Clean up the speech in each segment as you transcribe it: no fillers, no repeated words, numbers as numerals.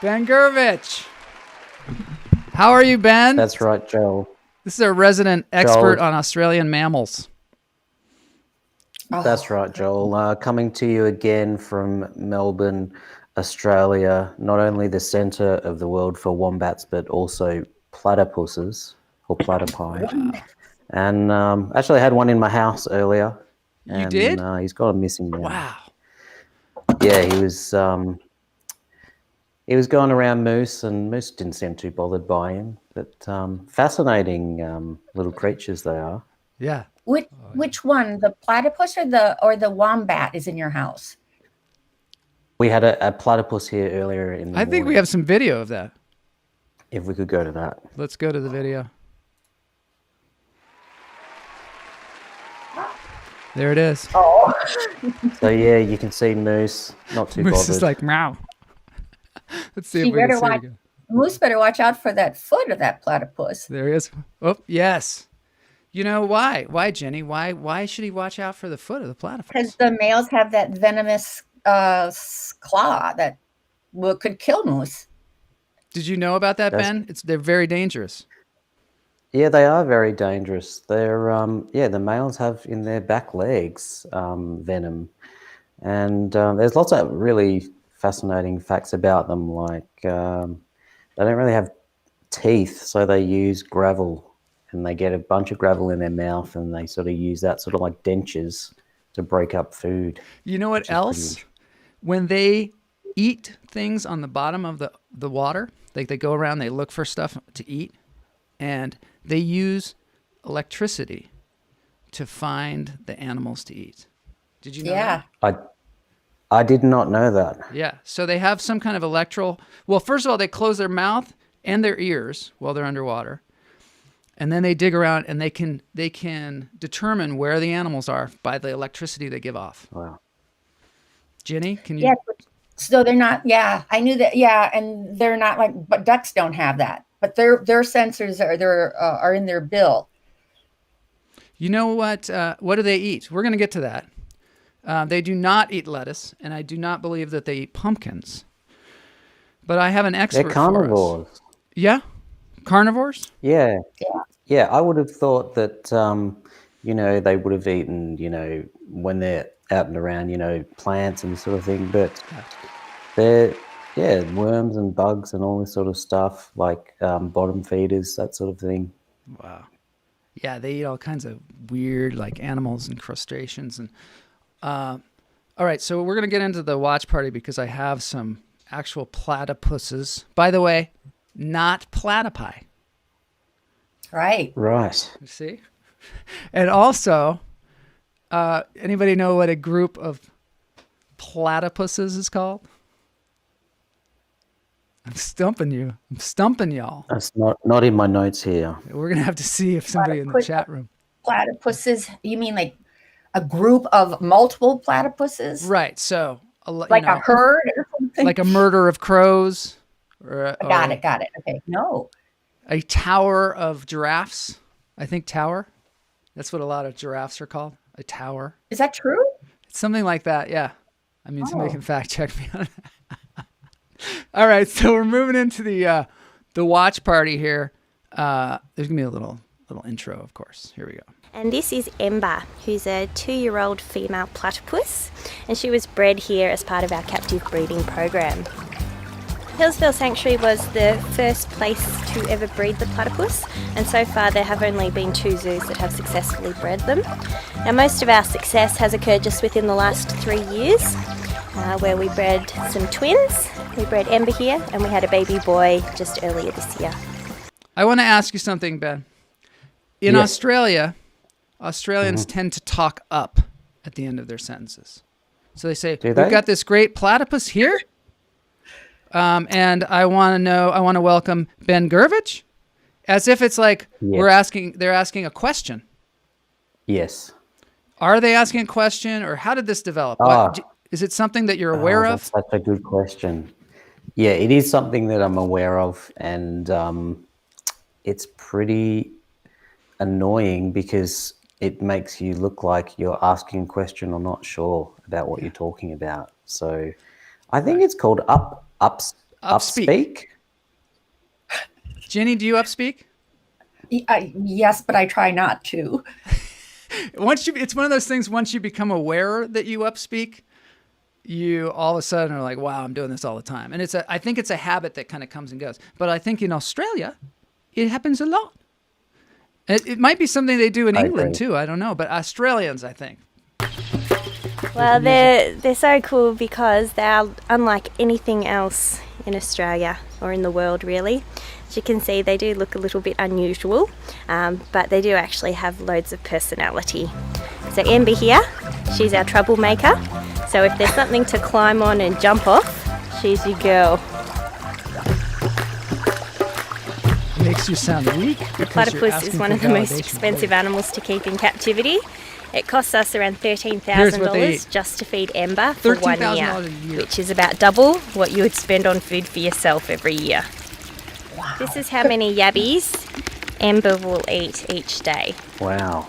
Ben Gurvich. How are you, Ben? That's right, Joel. This is our resident expert on Australian mammals. That's right, Joel. Coming to you again from Melbourne, Australia, not only the centre of the world for wombats, but also platypuses, or platypi. And actually, I had one in my house earlier. You did? He's got a missing now. Wow. Yeah, he was going around moose, and moose didn't seem too bothered by him. But fascinating little creatures they are. Yeah. Which one, the platypus or the wombat, is in your house? We had a platypus here earlier in the I think we morning. have some video of that. If we could go to that. Let's go to the video. There it is. Oh, So yeah, you can see moose, not too Moose bothered. is like, meow. Let's see if you we can better see it watch. again. Moose better watch out for that foot of that platypus. There he is. Oh, yes. You know why? Why, Jenny? Why should he watch out for the foot of the platypus? Because the males have that venomous claw that could kill moose. Did you know about that, Ben? They're very dangerous. Yeah, they are very dangerous. They're the males have in their back legs venom, and there's lots of really fascinating facts about them. Like they don't really have teeth, so they use gravel, and they get a bunch of gravel in their mouth, and they sort of use that sort of like dentures to break up food. You know what else? When they eat things on the bottom of the water, like they go around, they look for stuff to eat, and they use electricity to find the animals to eat. Did you know that? I did not know that. Yeah. So they have some kind of well, first of all, they close their mouth and their ears while they're underwater. And then they dig around, and they can determine where the animals are by the electricity they give off. Wow. Jenny, can you? Yeah. So they're not. Yeah, I knew that. Yeah, and they're not like. But ducks don't have that. But their sensors are in their bill. You know what? What do they eat? We're going to get to that. They do not eat lettuce, and I do not believe that they eat pumpkins. But I have an expert. They're carnivores. For us. Yeah, carnivores. Yeah. I would have thought that they would have eaten when they're out and around plants and sort of thing. But they're worms and bugs and all this sort of stuff, like bottom feeders, that sort of thing. Wow. Yeah, they eat all kinds of weird like animals and crustaceans. And all right, so we're gonna get into the watch party because I have some actual platypuses. By the way, not platypi. Right. You see? And also, anybody know what a group of platypuses is called? I'm stumping you. I'm stumping y'all. That's not in my notes here. We're going to have to see if somebody in the chat room. Platypuses? You mean like a group of multiple platypuses? Right. So, like a herd or something? Like a murder of crows? Got it. Okay. No. A tower of giraffes. I think tower. That's what a lot of giraffes are called. A tower. Is that true? It's something like that. Yeah. I mean, somebody can fact check me on that. All right. So we're moving into the watch party here. There's going to be a little intro, of course. Here we go. And this is Ember, who's a 2-year-old female platypus, and she was bred here as part of our captive breeding program. Hillsville Sanctuary was the first place to ever breed the platypus, and so far there have only been 2 zoos that have successfully bred them. Now most of our success has occurred just within the last 3 years, where we bred some twins. We bred Ember here, and we had a baby boy just earlier this year. I want to ask you something, Ben. In Australia, Australians tend to talk up at the end of their sentences. So they say, we've got this great platypus here. And I want to welcome Ben Gurvich, as if it's like they're asking a question. Yes. Are they asking a question, or how did this develop? Is it something that you're aware of? That's such a good question. Yeah, it is something that I'm aware of, and it's pretty annoying because it makes you look like you're asking a question or not sure about what you're talking about. So I think it's called Upspeak. Upspeak? Ginny, do you upspeak? Yes, but I try not to. It's one of those things. Once you become aware that you upspeak, you all of a sudden are like, "Wow, I'm doing this all the time." And I think it's a habit that kind of comes and goes. But I think in Australia, it happens a lot. It might be something they do in England too. I don't know, but Australians, I think. Well, they're so cool because they're unlike anything else in Australia or in the world, really. As you can see, they do look a little bit unusual, but they do actually have loads of personality. So Amber here, she's our troublemaker. So if there's something to climb on and jump off, she's your girl. It makes you sound weak. Platypus is one of the most expensive animals to keep in captivity. It costs us around $13,000 just to feed Amber for 1 year, which is about double what you would spend on food for yourself every year. Wow. This is how many yabbies Amber will eat each day. Wow.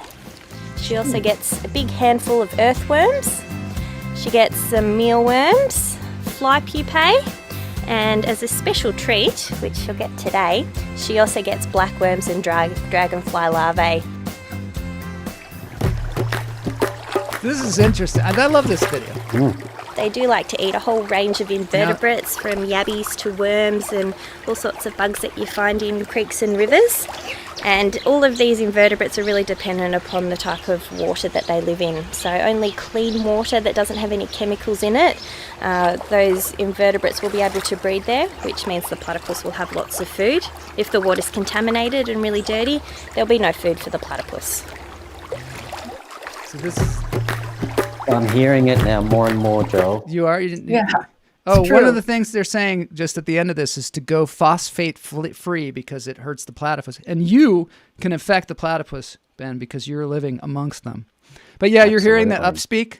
She also gets a big handful of earthworms. She gets some mealworms, fly pupae, and as a special treat, which she'll get today, she also gets blackworms and dragonfly larvae. This is interesting. I love this video. They do like to eat a whole range of invertebrates, from yabbies to worms and all sorts of bugs that you find in creeks and rivers. And all of these invertebrates are really dependent upon the type of water that they live in. So only clean water that doesn't have any chemicals in it, those invertebrates will be able to breed there, which means the platypus will have lots of food. If the water's contaminated and really dirty, there'll be no food for the platypus. So this is... I'm hearing it now more and more, Joel. You are? Yeah. Oh, one of the things they're saying just at the end of this is to go phosphate free because it hurts the platypus. And you can affect the platypus, Ben, because you're living amongst them. But yeah, You're hearing that upspeak.